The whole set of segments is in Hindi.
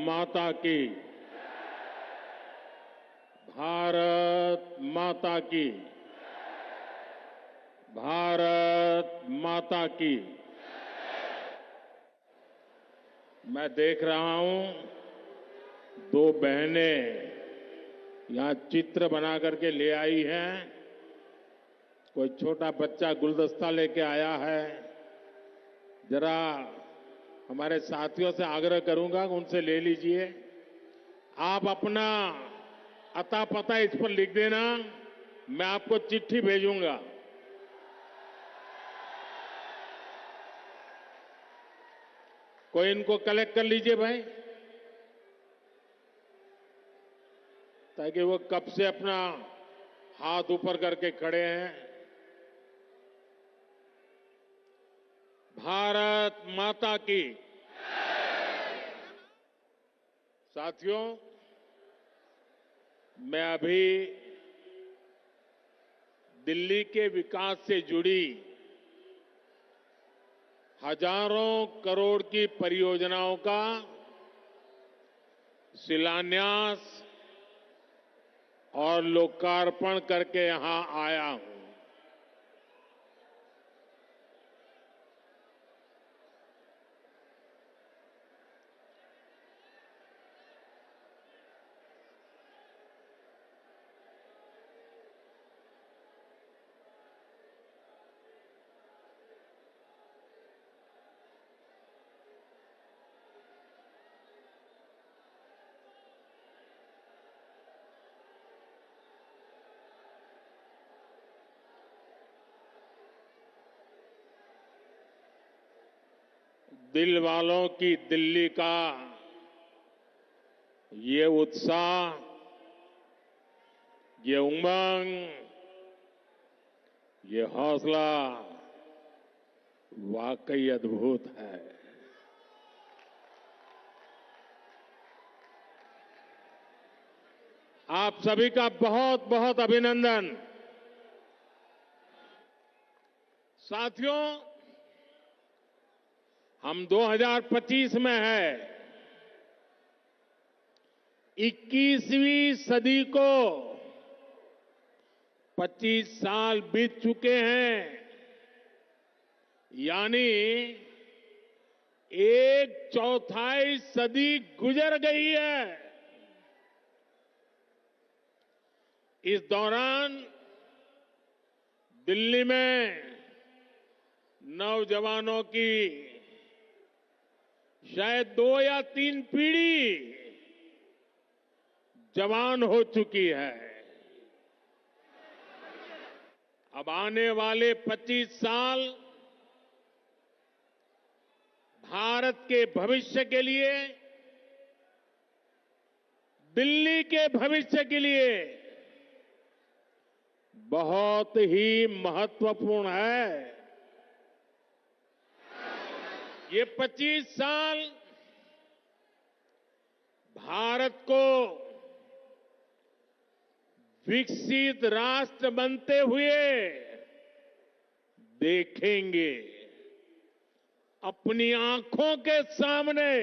माता की। भारत माता की। भारत माता की। मैं देख रहा हूं दो बहनें यहां चित्र बना करके ले आई हैं। कोई छोटा बच्चा गुलदस्ता लेके आया है। जरा हमारे साथियों से आग्रह करूंगा उनसे ले लीजिए। आप अपना अता पता इस पर लिख देना, मैं आपको चिट्ठी भेजूंगा। कोई इनको कलेक्ट कर लीजिए भाई, ताकि वो कब से अपना हाथ ऊपर करके खड़े हैं। भारत माता की। साथियों, मैं अभी दिल्ली के विकास से जुड़ी हजारों करोड़ की परियोजनाओं का शिलान्यास और लोकार्पण करके यहां आया हूं। दिल वालों की दिल्ली का ये उत्साह, ये उमंग, ये हौसला वाकई अद्भुत है। आप सभी का बहुत बहुत अभिनंदन। साथियों, हम 2025 में हैं। 21वीं सदी को 25 साल बीत चुके हैं, यानी 1/4 सदी गुजर गई है। इस दौरान दिल्ली में नौजवानों की शायद 2 या 3 पीढ़ी जवान हो चुकी है। अब आने वाले 25 साल भारत के भविष्य के लिए, दिल्ली के भविष्य के लिए बहुत ही महत्वपूर्ण है। ये 25 साल भारत को विकसित राष्ट्र बनते हुए देखेंगे। अपनी आंखों के सामने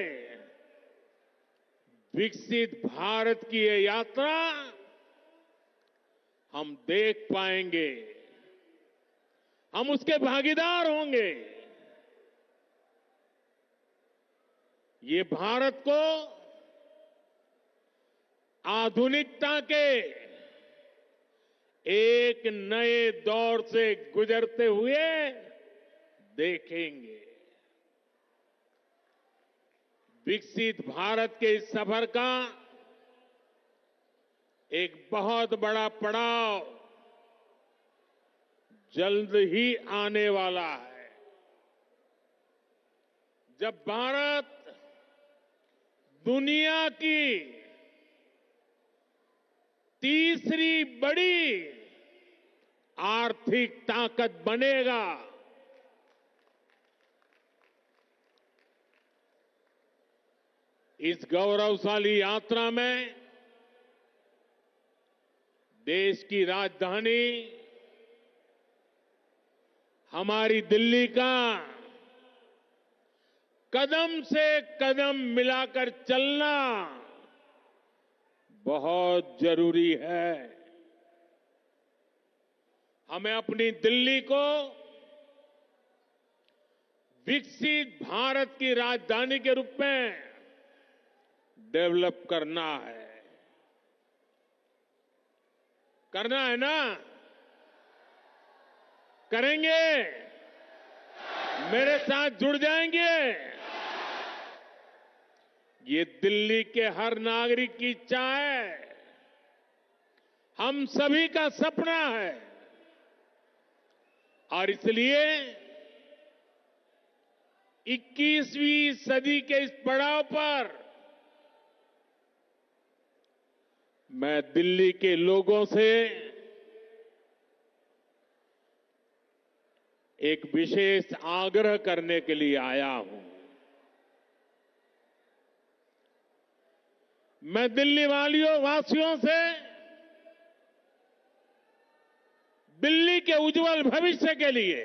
विकसित भारत की ये यात्रा हम देख पाएंगे, हम उसके भागीदार होंगे। ये भारत को आधुनिकता के एक नए दौर से गुजरते हुए देखेंगे। विकसित भारत के इस सफर का एक बहुत बड़ा पड़ाव जल्द ही आने वाला है, जब भारत दुनिया की तीसरी बड़ी आर्थिक ताकत बनेगा। इस गौरवशाली यात्रा में देश की राजधानी हमारी दिल्ली का कदम से कदम मिलाकर चलना बहुत जरूरी है। हमें अपनी दिल्ली को विकसित भारत की राजधानी के रूप में डेवलप करना है ना? करेंगे? मेरे साथ जुड़ जाएंगे? ये दिल्ली के हर नागरिक की इच्छा है, हम सभी का सपना है और इसलिए 21वीं सदी के इस पड़ाव पर मैं दिल्ली के लोगों से एक विशेष आग्रह करने के लिए आया हूं। मैं दिल्ली वासियों से दिल्ली के उज्जवल भविष्य के लिए,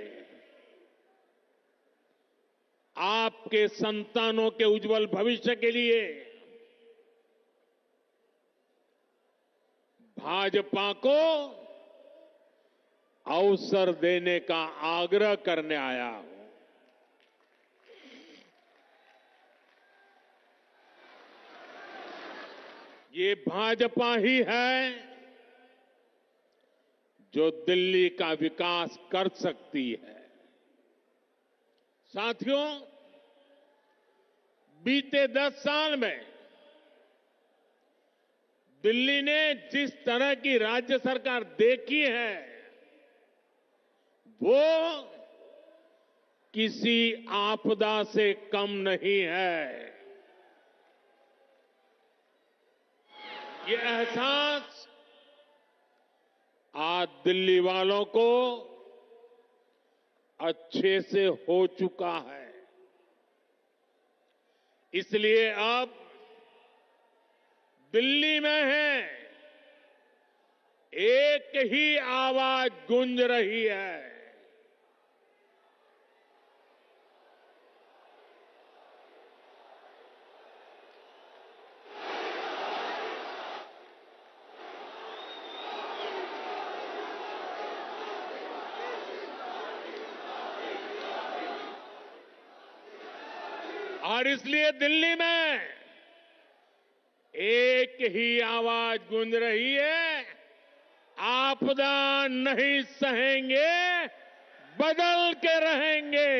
आपके संतानों के उज्जवल भविष्य के लिए भाजपा को अवसर देने का आग्रह करने आया हूं। ये भाजपा ही है जो दिल्ली का विकास कर सकती है। साथियों, बीते 10 साल में दिल्ली ने जिस तरह की राज्य सरकार देखी है, वो किसी आपदा से कम नहीं है। ये एहसास आज दिल्ली वालों को अच्छे से हो चुका है। इसलिए अब दिल्ली में है, एक ही आवाज गूंज रही है। और इसलिए दिल्ली में एक ही आवाज गूंज रही है, आपदा नहीं सहेंगे, बदल के रहेंगे।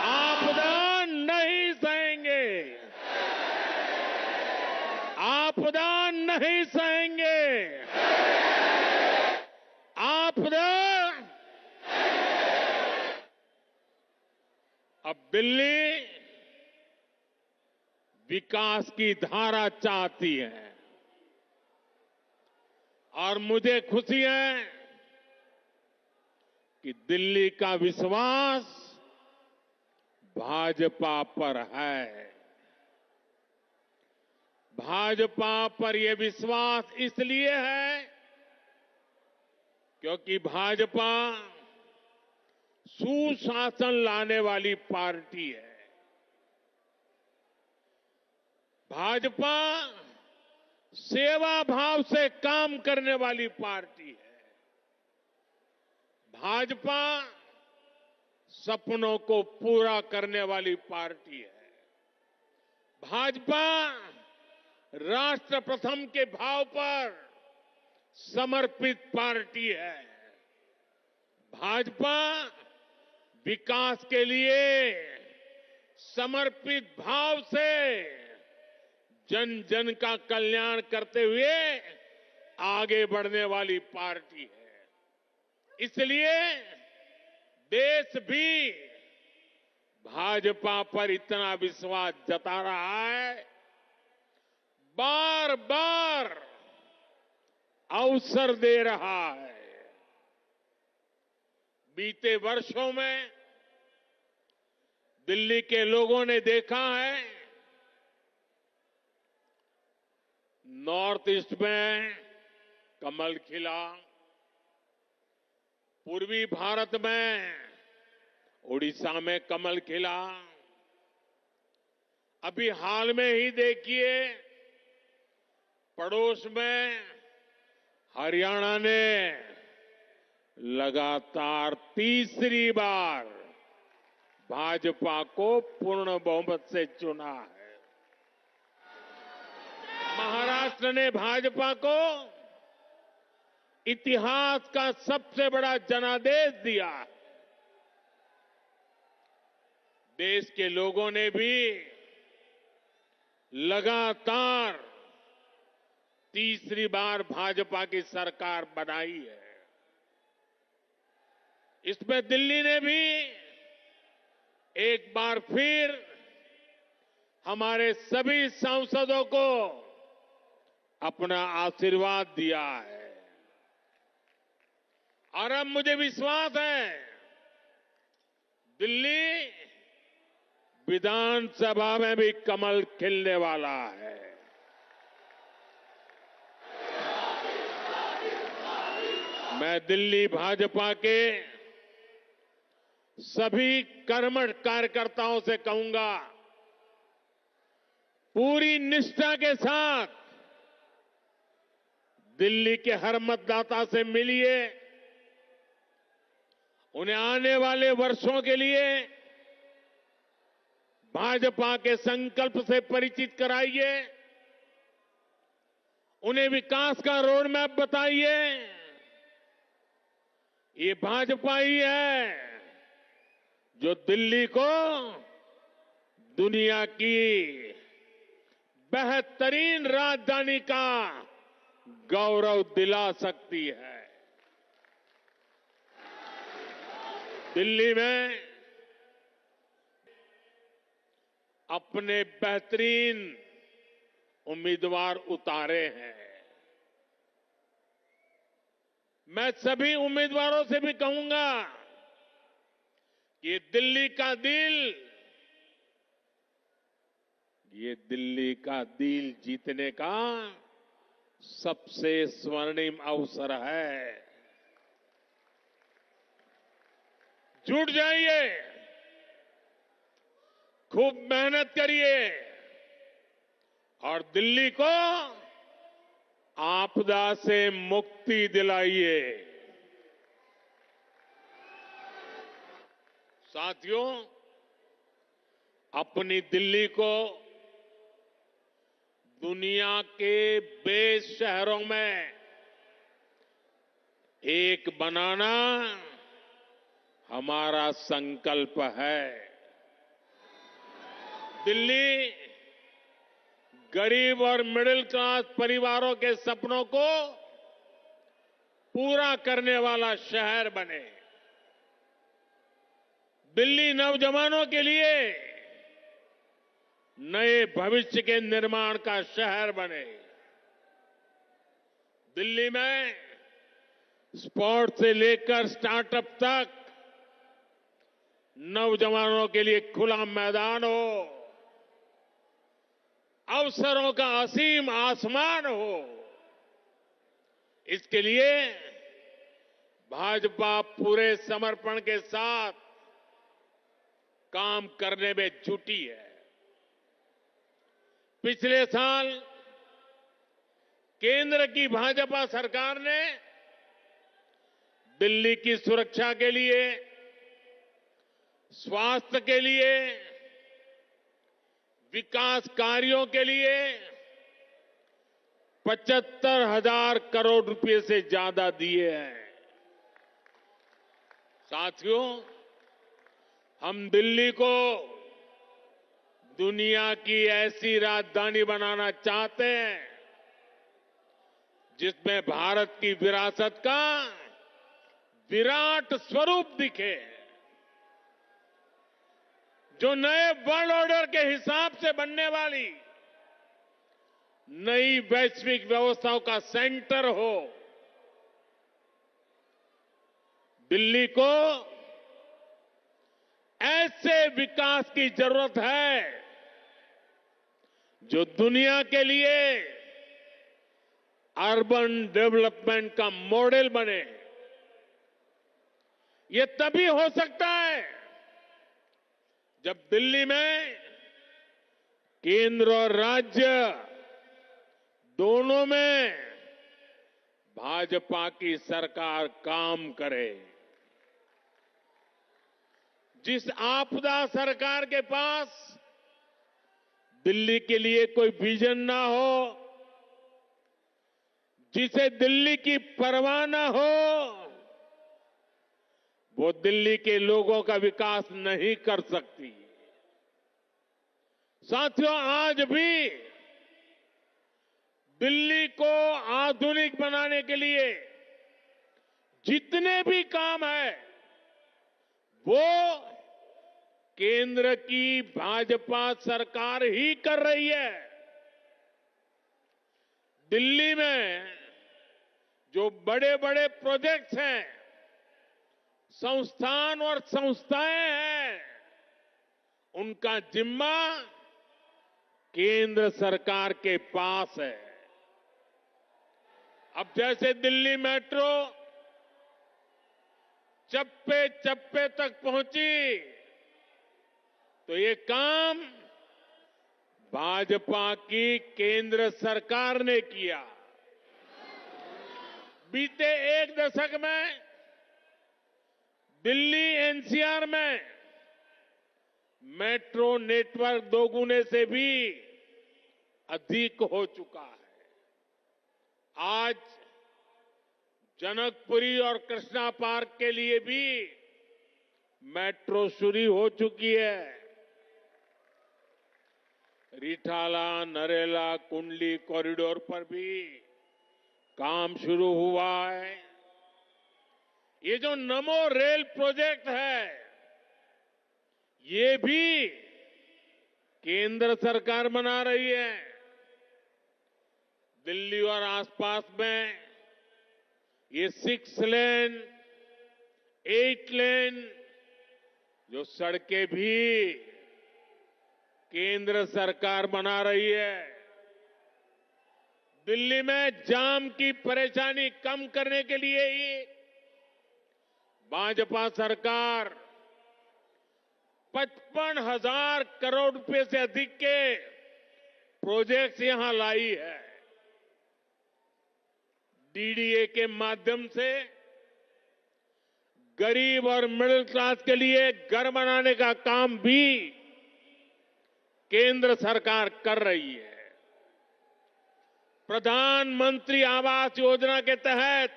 आपदा नहीं सहेंगे, आपदा नहीं सहेंगे, आपदा। अब दिल्ली विकास की धारा चाहती है और मुझे खुशी है कि दिल्ली का विश्वास भाजपा पर है। भाजपा पर यह विश्वास इसलिए है क्योंकि भाजपा सुशासन लाने वाली पार्टी है। भाजपा सेवा भाव से काम करने वाली पार्टी है। भाजपा सपनों को पूरा करने वाली पार्टी है। भाजपा राष्ट्र प्रथम के भाव पर समर्पित पार्टी है। भाजपा विकास के लिए समर्पित भाव से जन जन का कल्याण करते हुए आगे बढ़ने वाली पार्टी है। इसलिए देश भी भाजपा पर इतना विश्वास जता रहा है, बार बार अवसर दे रहा है। बीते वर्षों में दिल्ली के लोगों ने देखा है, नॉर्थ ईस्ट में कमल खिला, पूर्वी भारत में उड़ीसा में कमल खिला। अभी हाल में ही देखिए, पड़ोस में हरियाणा ने लगातार तीसरी बार भाजपा को पूर्ण बहुमत से चुना है। महाराष्ट्र ने भाजपा को इतिहास का सबसे बड़ा जनादेश दिया। देश के लोगों ने भी लगातार तीसरी बार भाजपा की सरकार बनाई है। इसमें दिल्ली ने भी एक बार फिर हमारे सभी सांसदों को अपना आशीर्वाद दिया है। और अब मुझे विश्वास है, दिल्ली विधानसभा में भी कमल खिलने वाला है। मैं दिल्ली भाजपा के सभी कर्मठ कार्यकर्ताओं से कहूंगा, पूरी निष्ठा के साथ दिल्ली के हर मतदाता से मिलिए, उन्हें आने वाले वर्षों के लिए भाजपा के संकल्प से परिचित कराइए, उन्हें विकास का रोड मैप बताइए। ये भाजपा ही है जो दिल्ली को दुनिया की बेहतरीन राजधानी का गौरव दिला सकती है। दिल्ली में अपने बेहतरीन उम्मीदवार उतारे हैं। मैं सभी उम्मीदवारों से भी कहूंगा कि दिल्ली का दिल जीतने का सबसे स्वर्णिम अवसर है। जुट जाइए, खूब मेहनत करिए और दिल्ली को आपदा से मुक्ति दिलाइए। साथियों, अपनी दिल्ली को दुनिया के बेस्ट शहरों में एक बनाना हमारा संकल्प है। दिल्ली गरीब और मिडिल क्लास परिवारों के सपनों को पूरा करने वाला शहर बने। दिल्ली नौजवानों के लिए नए भविष्य के निर्माण का शहर बने। दिल्ली में स्पोर्ट्स से लेकर स्टार्टअप तक नौजवानों के लिए खुला मैदान हो, अवसरों का असीम आसमान हो। इसके लिए भाजपा पूरे समर्पण के साथ काम करने में जुटी है। पिछले साल केंद्र की भाजपा सरकार ने दिल्ली की सुरक्षा के लिए, स्वास्थ्य के लिए, विकास कार्यों के लिए 75,000 करोड़ रुपए से ज्यादा दिए हैं। साथियों, हम दिल्ली को दुनिया की ऐसी राजधानी बनाना चाहते हैं जिसमें भारत की विरासत का विराट स्वरूप दिखे, जो नए वर्ल्ड ऑर्डर के हिसाब से बनने वाली नई वैश्विक व्यवस्थाओं का सेंटर हो। दिल्ली को ऐसे विकास की जरूरत है जो दुनिया के लिए अर्बन डेवलपमेंट का मॉडल बने। ये तभी हो सकता है जब दिल्ली में केंद्र और राज्य दोनों में भाजपा की सरकार काम करे, जिस आपदा सरकार के पास दिल्ली के लिए कोई विजन ना हो, जिसे दिल्ली की परवाह ना हो, वो दिल्ली के लोगों का विकास नहीं कर सकती। साथियों, आज भी दिल्ली को आधुनिक बनाने के लिए जितने भी काम है वो केंद्र की भाजपा सरकार ही कर रही है। दिल्ली में जो बड़े बड़े प्रोजेक्ट्स हैं, संस्थान और संस्थाएं हैं, उनका जिम्मा केंद्र सरकार के पास है। अब जैसे दिल्ली मेट्रो चप्पे चप्पे तक पहुंची, तो ये काम भाजपा की केंद्र सरकार ने किया। बीते एक दशक में दिल्ली एनसीआर में मेट्रो नेटवर्क दोगुने से भी अधिक हो चुका है। आज जनकपुरी और कृष्णा पार्क के लिए भी मेट्रो शुरू हो चुकी है। रिठाला, नरेला, कुंडली कॉरिडोर पर भी काम शुरू हुआ है। ये जो नमो रेल प्रोजेक्ट है, ये भी केंद्र सरकार बना रही है। दिल्ली और आसपास में ये 6 लेन, 8 लेन जो सड़कें भी केंद्र सरकार बना रही है। दिल्ली में जाम की परेशानी कम करने के लिए ही भाजपा सरकार 55,000 करोड़ रुपए से अधिक के प्रोजेक्ट्स यहां लाई है। डीडीए के माध्यम से गरीब और मिडिल क्लास के लिए घर बनाने का काम भी केंद्र सरकार कर रही है। प्रधानमंत्री आवास योजना के तहत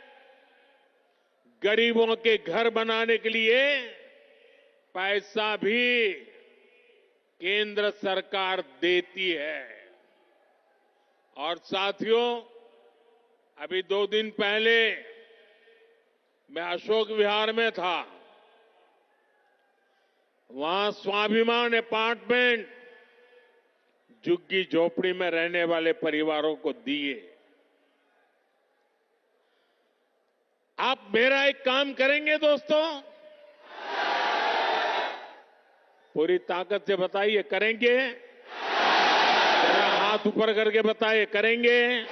गरीबों के घर बनाने के लिए पैसा भी केंद्र सरकार देती है। और साथियों, अभी 2 दिन पहले मैं अशोक विहार में था। वहां स्वाभिमान अपार्टमेंट झुग्गी झोपड़ी में रहने वाले परिवारों को दिए। आप मेरा एक काम करेंगे दोस्तों? पूरी ताकत से बताइए, करेंगे? जरा हाथ ऊपर करके बताइए, करेंगे?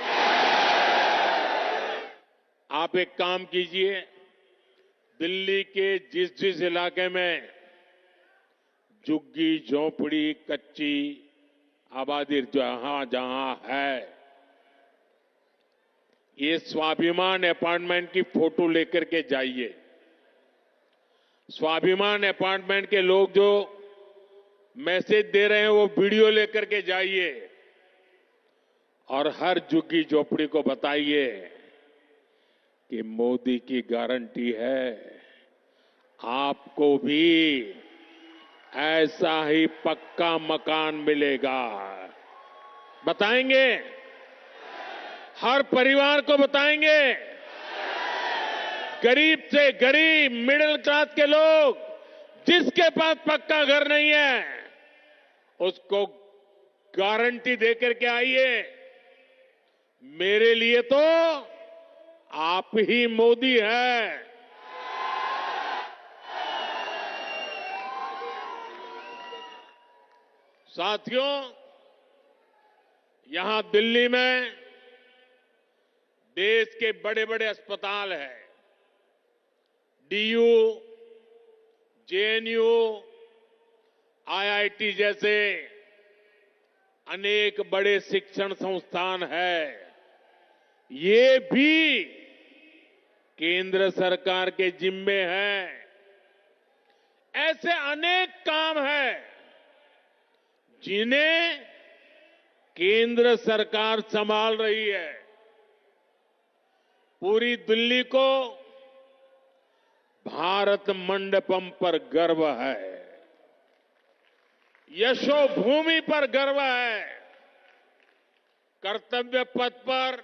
आप एक काम कीजिए, दिल्ली के जिस जिस इलाके में झुग्गी झोपड़ी कच्ची आबादी जहां जहां है, ये स्वाभिमान अपार्टमेंट की फोटो लेकर के जाइए। स्वाभिमान अपार्टमेंट के लोग जो मैसेज दे रहे हैं वो वीडियो लेकर के जाइए और हर झुग्गी झोपड़ी को बताइए कि मोदी की गारंटी है, आपको भी ऐसा ही पक्का मकान मिलेगा। बताएंगे? हर परिवार को बताएंगे। गरीब से गरीब, मिडिल क्लास के लोग जिसके पास पक्का घर नहीं है, उसको गारंटी देकर के आइए। मेरे लिए तो आप ही मोदी है। साथियों, यहां दिल्ली में देश के बड़े बड़े अस्पताल हैं। डीयू, जेएनयू, आईआईटी जैसे अनेक बड़े शिक्षण संस्थान है, ये भी केंद्र सरकार के जिम्मे है। ऐसे अनेक काम हैं जिन्हें केंद्र सरकार संभाल रही है। पूरी दिल्ली को भारत मंडपम पर गर्व है, यशोभूमि पर गर्व है। कर्तव्य पथ पर,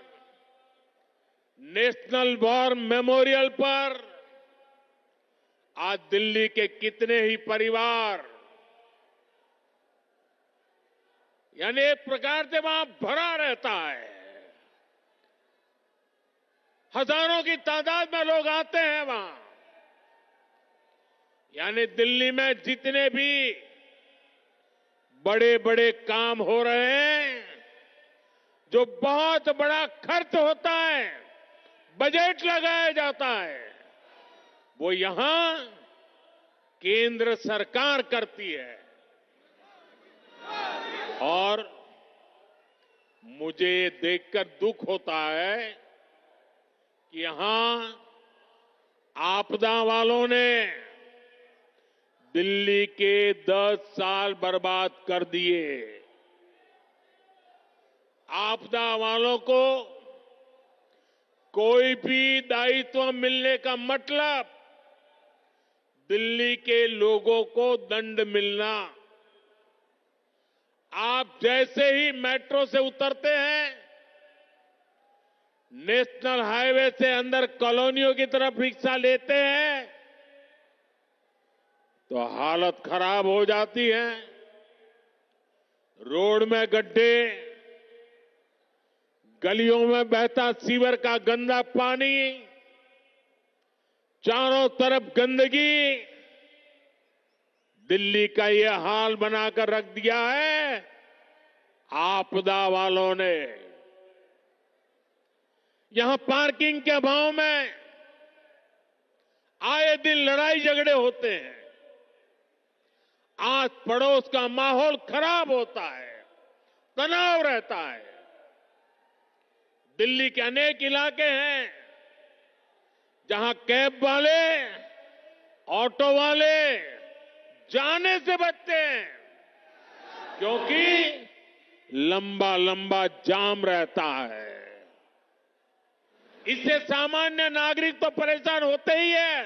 नेशनल वॉर मेमोरियल पर आज दिल्ली के कितने ही परिवार, यानी एक प्रकार से वहां भरा रहता है। हजारों की तादाद में लोग आते हैं वहां। यानी दिल्ली में जितने भी बड़े बड़े काम हो रहे हैं, जो बहुत बड़ा खर्च होता है, बजट लगाया जाता है, वो यहां केंद्र सरकार करती है। और मुझे ये देखकर दुख होता है कि यहां आपदा वालों ने दिल्ली के 10 साल बर्बाद कर दिए। आपदा वालों को कोई भी दायित्व मिलने का मतलब दिल्ली के लोगों को दंड मिलना। आप जैसे ही मेट्रो से उतरते हैं, नेशनल हाईवे से अंदर कॉलोनियों की तरफ रिक्शा लेते हैं, तो हालत खराब हो जाती है। रोड में गड्ढे, गलियों में बहता सीवर का गंदा पानी, चारों तरफ गंदगी, दिल्ली का ये हाल बनाकर रख दिया है आपदा वालों ने। यहां पार्किंग के अभाव में आए दिन लड़ाई झगड़े होते हैं, आस पड़ोस का माहौल खराब होता है, तनाव रहता है। दिल्ली के अनेक इलाके हैं जहां कैब वाले, ऑटो वाले जाने से बचते हैं, क्योंकि लंबा लंबा जाम रहता है। इससे सामान्य नागरिक तो परेशान होते ही है।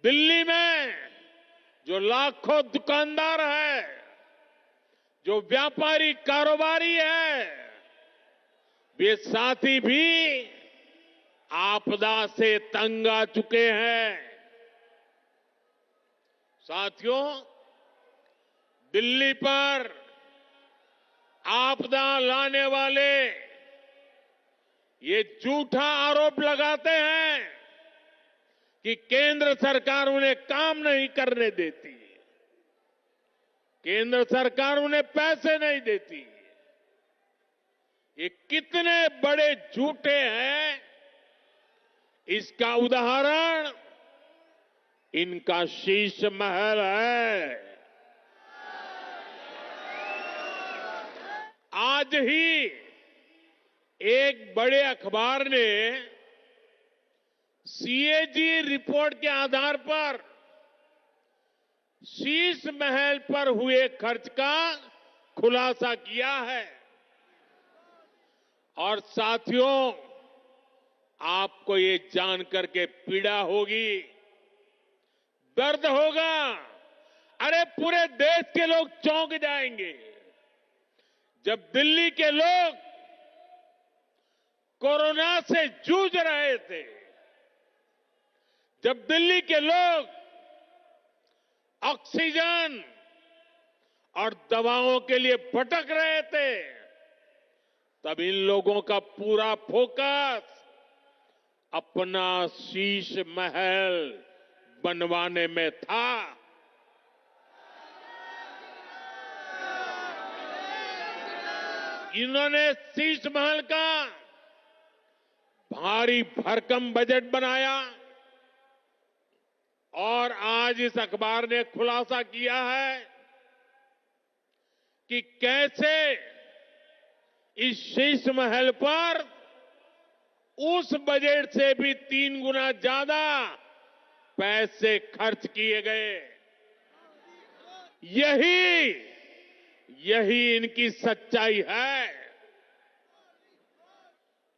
दिल्ली में जो लाखों दुकानदार है, जो व्यापारी कारोबारी है, वे साथी भी आपदा से तंग आ चुके हैं। साथियों, दिल्ली पर आपदा लाने वाले ये झूठा आरोप लगाते हैं कि केंद्र सरकार उन्हें काम नहीं करने देती, केंद्र सरकार उन्हें पैसे नहीं देती। ये कितने बड़े झूठे हैं, इसका उदाहरण इनका शीश महल है। आज ही एक बड़े अखबार ने सीएजी रिपोर्ट के आधार पर शीश महल पर हुए खर्च का खुलासा किया है। और साथियों, आपको ये जानकर के पीड़ा होगी, दर्द होगा। अरे पूरे देश के लोग चौंक जाएंगे जब दिल्ली के लोग कोरोना से जूझ रहे थे, जब दिल्ली के लोग ऑक्सीजन और दवाओं के लिए भटक रहे थे, तब इन लोगों का पूरा फोकस अपना शीश महल बनवाने में था। इन्होंने शीश महल का भारी भरकम बजट बनाया और आज इस अखबार ने खुलासा किया है कि कैसे इस शीश महल पर उस बजट से भी 3 गुना ज्यादा पैसे खर्च किए गए। यही इनकी सच्चाई है।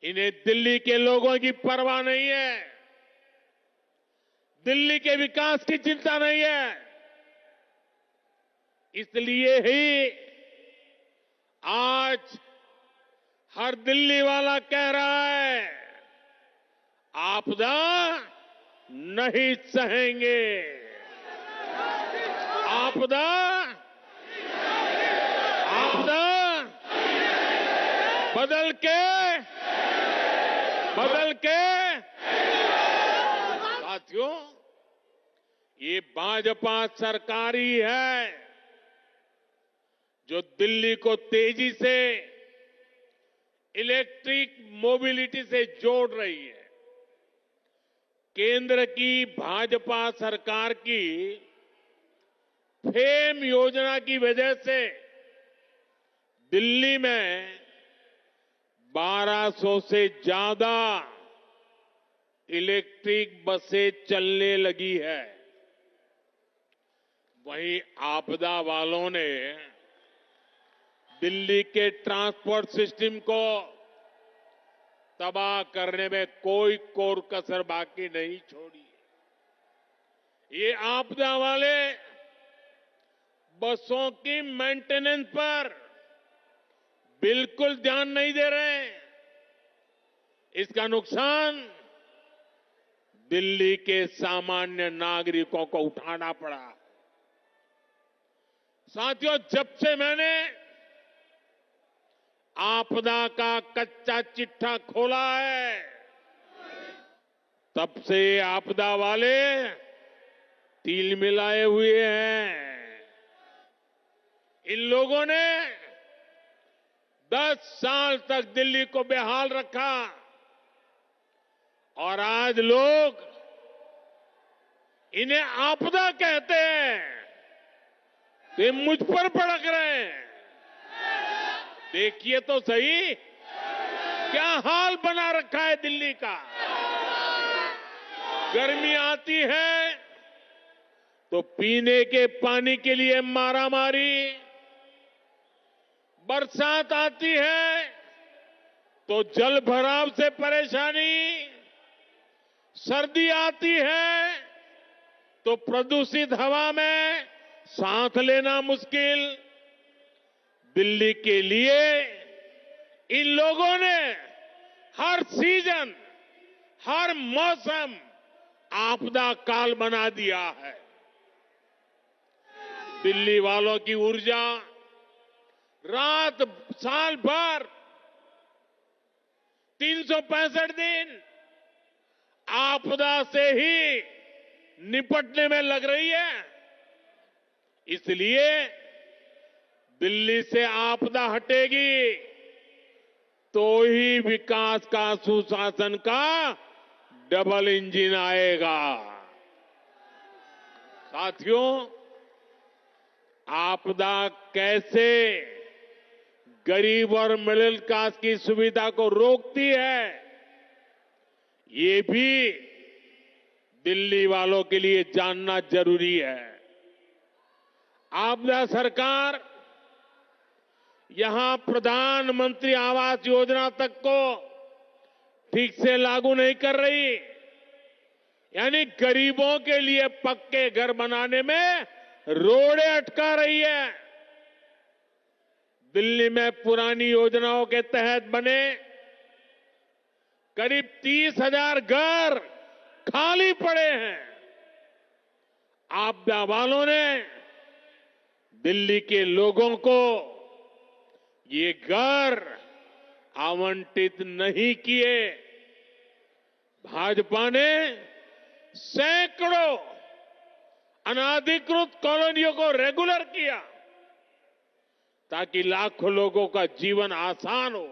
इन्हें दिल्ली के लोगों की परवाह नहीं है, दिल्ली के विकास की चिंता नहीं है। इसलिए ही आज हर दिल्ली वाला कह रहा है, आपदा नहीं सहेंगे, आपदा बदल के साथियों, ये भाजपा सरकार ही है जो दिल्ली को तेजी से इलेक्ट्रिक मोबिलिटी से जोड़ रही है। केंद्र की भाजपा सरकार की फेम योजना की वजह से दिल्ली में 1200 से ज्यादा इलेक्ट्रिक बसें चलने लगी है। वहीं आपदा वालों ने दिल्ली के ट्रांसपोर्ट सिस्टम को तबाह करने में कोई कोर कसर बाकी नहीं छोड़ी। ये आपदा वाले बसों की मेंटेनेंस पर बिल्कुल ध्यान नहीं दे रहे हैं। इसका नुकसान दिल्ली के सामान्य नागरिकों को उठाना पड़ा। साथियों, जब से मैंने आपदा का कच्चा चिट्ठा खोला है, तब से आपदा वाले तिल मिलाए हुए हैं। इन लोगों ने 10 साल तक दिल्ली को बेहाल रखा और आज लोग इन्हें आपदा कहते हैं, तो ये मुझ पर भड़क रहे हैं। देखिए तो सही क्या हाल बना रखा है दिल्ली का। गर्मी आती है तो पीने के पानी के लिए मारामारी, बरसात आती है तो जल भराव से परेशानी, सर्दी आती है तो प्रदूषित हवा में सांस लेना मुश्किल। दिल्ली के लिए इन लोगों ने हर सीजन, हर मौसम आपदा काल बना दिया है। दिल्ली वालों की ऊर्जा रात साल भर 365 दिन आपदा से ही निपटने में लग रही है। इसलिए दिल्ली से आपदा हटेगी तो ही विकास का, सुशासन का डबल इंजन आएगा। साथियों, आपदा कैसे गरीब और मिडिल क्लास की सुविधा को रोकती है, ये भी दिल्ली वालों के लिए जानना जरूरी है। आपदा सरकार यहां प्रधानमंत्री आवास योजना तक को ठीक से लागू नहीं कर रही, यानी गरीबों के लिए पक्के घर बनाने में रोड़े अटका रही है। दिल्ली में पुरानी योजनाओं के तहत बने करीब 30,000 घर खाली पड़े हैं। आपदा वालों ने दिल्ली के लोगों को ये घर आवंटित नहीं किए। भाजपा ने सैकड़ों अनाधिकृत कॉलोनियों को रेगुलर किया ताकि लाखों लोगों का जीवन आसान हो।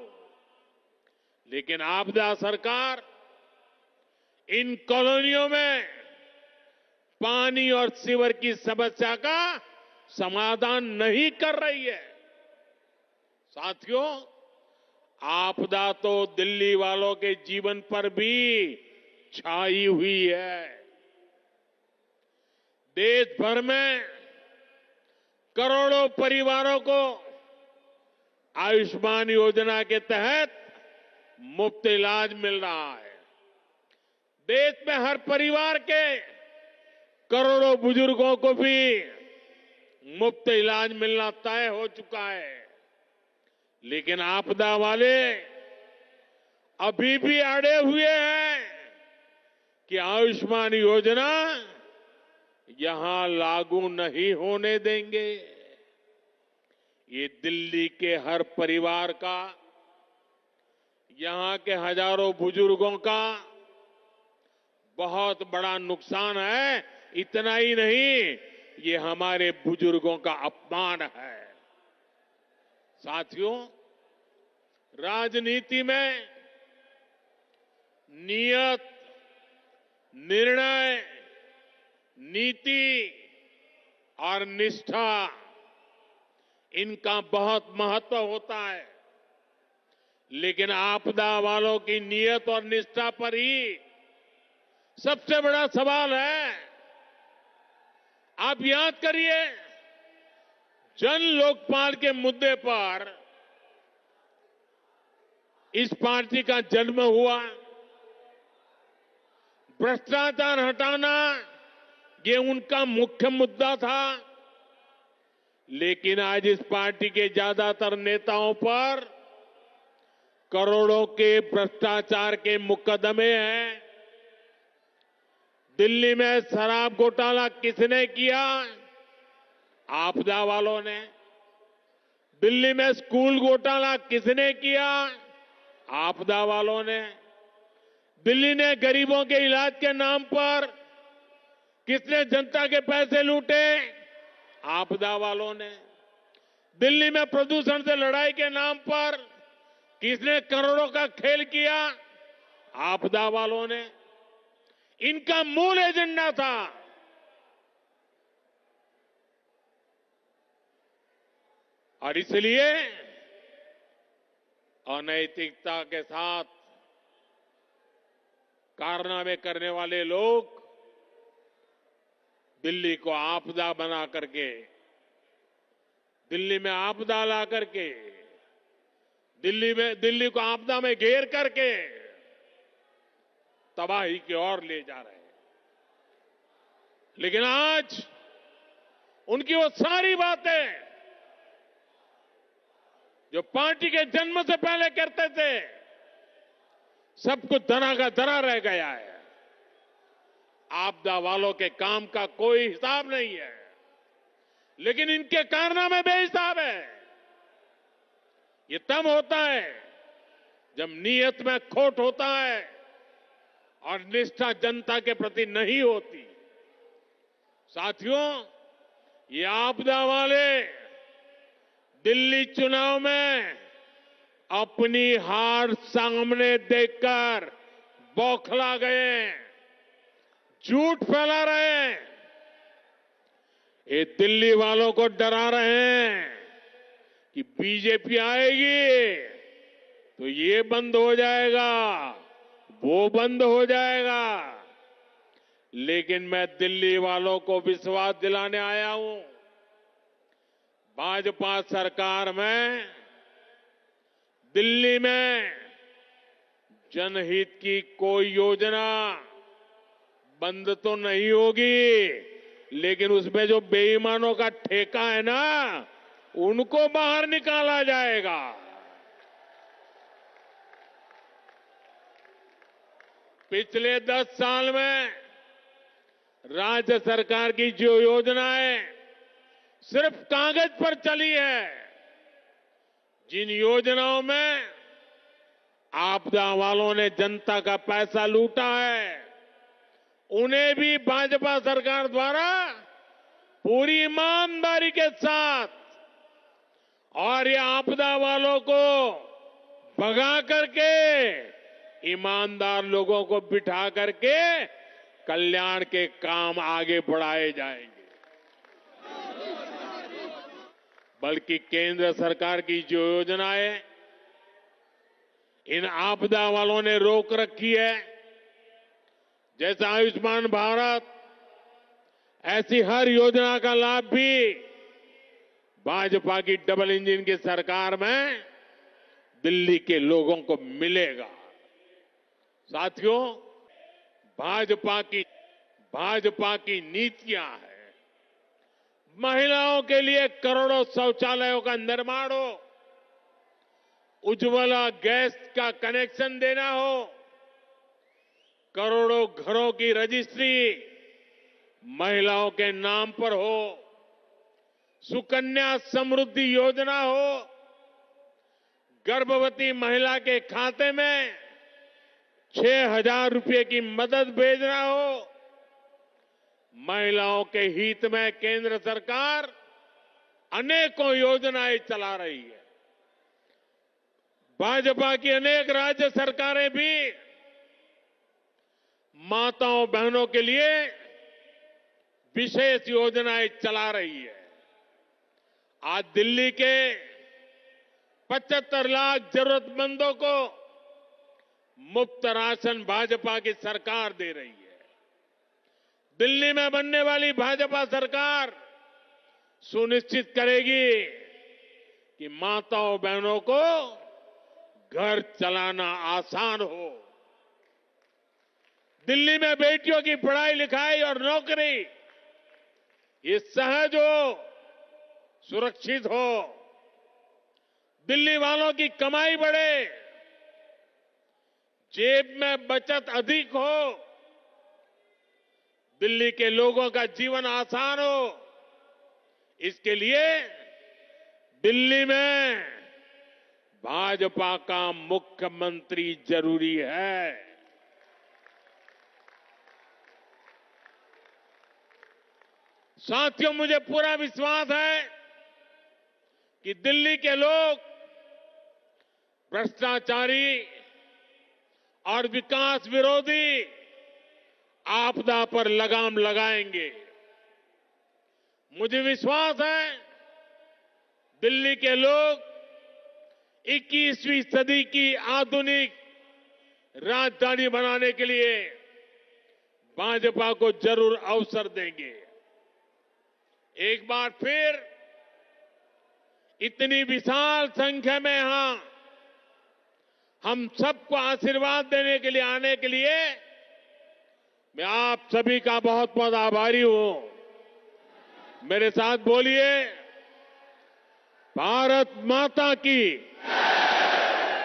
लेकिन आपदा सरकार इन कॉलोनियों में पानी और सीवर की समस्या का समाधान नहीं कर रही है। साथियों, आपदा तो दिल्ली वालों के जीवन पर भी छाई हुई है। देश भर में करोड़ों परिवारों को आयुष्मान योजना के तहत मुफ्त इलाज मिल रहा है। देश में हर परिवार के करोड़ों बुजुर्गों को भी मुफ्त इलाज मिलना तय हो चुका है। लेकिन आपदा वाले अभी भी अड़े हुए हैं कि आयुष्मान योजना यहां लागू नहीं होने देंगे। ये दिल्ली के हर परिवार का, यहां के हजारों बुजुर्गों का बहुत बड़ा नुकसान है। इतना ही नहीं, ये हमारे बुजुर्गों का अपमान है। साथियों, राजनीति में नियत, निर्णय, नीति और निष्ठा, इनका बहुत महत्व होता है। लेकिन आपदा वालों की नियत और निष्ठा पर ही सबसे बड़ा सवाल है। आप याद करिए, जन लोकपाल के मुद्दे पर इस पार्टी का जन्म हुआ। भ्रष्टाचार हटाना ये उनका मुख्य मुद्दा था। लेकिन आज इस पार्टी के ज्यादातर नेताओं पर करोड़ों के भ्रष्टाचार के मुकदमे हैं। दिल्ली में शराब घोटाला किसने किया? आपदा वालों ने। दिल्ली में स्कूल घोटाला किसने किया? आपदा वालों ने। दिल्ली ने गरीबों के इलाज के नाम पर किसने जनता के पैसे लूटे? आपदा वालों ने। दिल्ली में प्रदूषण से लड़ाई के नाम पर किसने करोड़ों का खेल किया? आपदा वालों ने। इनका मूल एजेंडा था और इसलिए अनैतिकता के साथ कारनामे करने वाले लोग दिल्ली को आपदा बना करके, दिल्ली में आपदा ला करके, दिल्ली को आपदा में घेर करके तबाही की ओर ले जा रहे हैं। लेकिन आज उनकी वो सारी बातें जो पार्टी के जन्म से पहले करते थे, सब कुछ धरा का धरा रह गया है। आपदा वालों के काम का कोई हिसाब नहीं है, लेकिन इनके कारनामे बेहिसाब है। ये तब होता है जब नीयत में खोट होता है और निष्ठा जनता के प्रति नहीं होती। साथियों, ये आपदा वाले दिल्ली चुनाव में अपनी हार सामने देखकर बौखला गए, झूठ फैला रहे हैं। ये दिल्ली वालों को डरा रहे हैं कि बीजेपी आएगी तो ये बंद हो जाएगा, वो बंद हो जाएगा। लेकिन मैं दिल्ली वालों को विश्वास दिलाने आया हूं, भाजपा सरकार में दिल्ली में जनहित की कोई योजना बंद तो नहीं होगी, लेकिन उसमें जो बेईमानों का ठेका है ना, उनको बाहर निकाला जाएगा। पिछले 10 साल में राज्य सरकार की जो योजनाएं सिर्फ कागज पर चली है, जिन योजनाओं में आपदा वालों ने जनता का पैसा लूटा है, उन्हें भी भाजपा सरकार द्वारा पूरी ईमानदारी के साथ और ये आपदा वालों को भगा करके ईमानदार लोगों को बिठा करके कल्याण के काम आगे बढ़ाए जाएंगे। बल्कि केंद्र सरकार की जो योजनाएं इन आपदा वालों ने रोक रखी है, जैसे आयुष्मान भारत, ऐसी हर योजना का लाभ भी भाजपा की डबल इंजन की सरकार में दिल्ली के लोगों को मिलेगा। साथियों, भाजपा की नीतियां हैं, महिलाओं के लिए करोड़ों शौचालयों का निर्माण हो, उज्ज्वला गैस का कनेक्शन देना हो, करोड़ों घरों की रजिस्ट्री महिलाओं के नाम पर हो, सुकन्या समृद्धि योजना हो, गर्भवती महिला के खाते में 6,000 रुपए की मदद भेजना हो। महिलाओं के हित में केंद्र सरकार अनेकों योजनाएं चला रही है। भाजपा की अनेक राज्य सरकारें भी माताओं बहनों के लिए विशेष योजनाएं चला रही है। आज दिल्ली के 75 लाख जरूरतमंदों को मुफ्त राशन भाजपा की सरकार दे रही है। दिल्ली में बनने वाली भाजपा सरकार सुनिश्चित करेगी कि माताओं बहनों को घर चलाना आसान हो। दिल्ली में बेटियों की पढ़ाई लिखाई और नौकरी ये सहज हो, सुरक्षित हो। दिल्ली वालों की कमाई बढ़े, जेब में बचत अधिक हो, दिल्ली के लोगों का जीवन आसान हो। इसके लिए दिल्ली में भाजपा का मुख्यमंत्री जरूरी है। साथियों, मुझे पूरा विश्वास है कि दिल्ली के लोग भ्रष्टाचारी और विकास विरोधी आपदा पर लगाम लगाएंगे। मुझे विश्वास है दिल्ली के लोग 21वीं सदी की आधुनिक राजधानी बनाने के लिए भाजपा को जरूर अवसर देंगे। एक बार फिर इतनी विशाल संख्या में यहां हम सबको आशीर्वाद देने के लिए आने के लिए मैं आप सभी का बहुत बहुत आभारी हूं। मेरे साथ बोलिए, भारत माता की।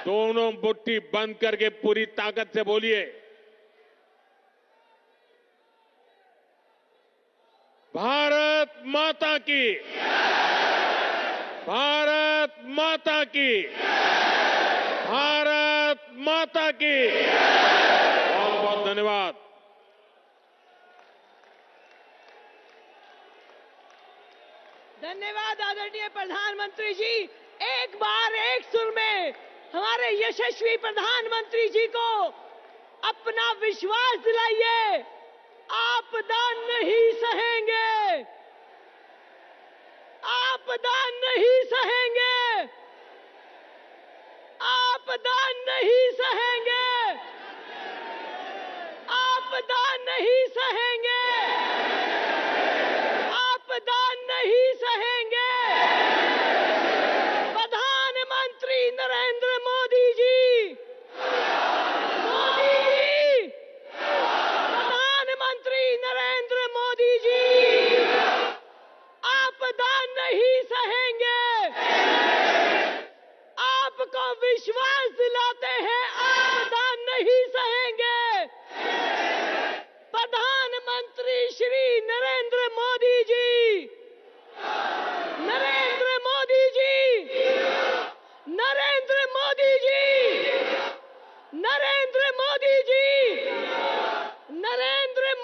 दोनों मुट्ठी बंद करके पूरी ताकत से बोलिए, भारत माता की। भारत माता की। भारत माता की। बहुत बहुत धन्यवाद। धन्यवाद आदरणीय प्रधानमंत्री जी। एक बार एक सुर में हमारे यशस्वी प्रधानमंत्री जी को अपना विश्वास दिलाइए। आपदा नहीं सहेंगे, आपदा नहीं सहेंगे, आपदा नहीं सहेंगे, आपदा नहीं सहेंगे, आपदा नहीं सहेंगे।